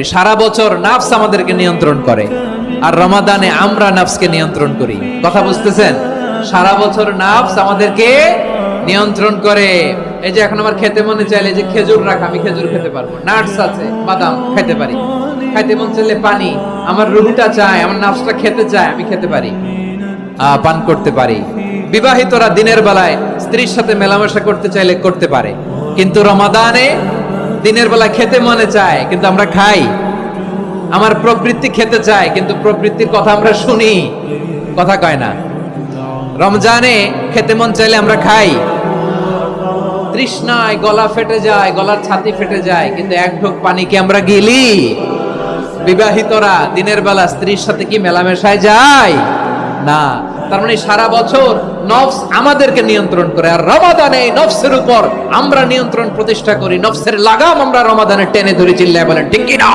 সারা বছর নাফস আমাদেরকে নিয়ন্ত্রণ করে, আর রমাদানে আমরা নাফসকে নিয়ন্ত্রণ করি। কথা বুঝতেছেন? সারা বছর নাফস আমাদেরকে নিয়ন্ত্রণ করে। এই যে এখন আমার খেতে মনে চাইলে যে খেজুর রাখ, আমি খেজুর খেতে পারবো, নাটস আছে, বাদাম খেতে পারি। খাইতে মন চাইলে পানি, আমার রুহুটা চায়, আমার নাফসটা খেতে চায়, আমি খেতে পারি, পান করতে পারি। বিবাহিতরা দিনের বেলায় স্ত্রীর সাথে মেলামেশা করতে চাইলে করতে পারে, কিন্তু রমাদানে দিনের বেলা খেতে মনে চায় কিন্তু আমরা খাই। আমার প্রবৃত্তি খেতে চায় কিন্তু প্রবৃত্তির কথা আমরা শুনি, কথা কয় না। রমজানে খেতে মন চাইলে আমরা খাই, তৃষ্ণায় গলা ফেটে যায়, গলার ছাতি ফেটে যায়, কিন্তু এক ঢোক পানি কি আমরা গিলি? বিবাহিতরা দিনের বেলা স্ত্রীর সাথে কি মেলামেশায় যায় না। তার মানে সারা বছর নফস আমাদেরকে নিয়ন্ত্রণ করে, আর রমাদানে নফসের উপর আমরা নিয়ন্ত্রণ প্রতিষ্ঠা করি। নফসের লাগাম আমরা রমাদানে টেনে ধরে, চিল্লায় বলেন ঠিক কি না?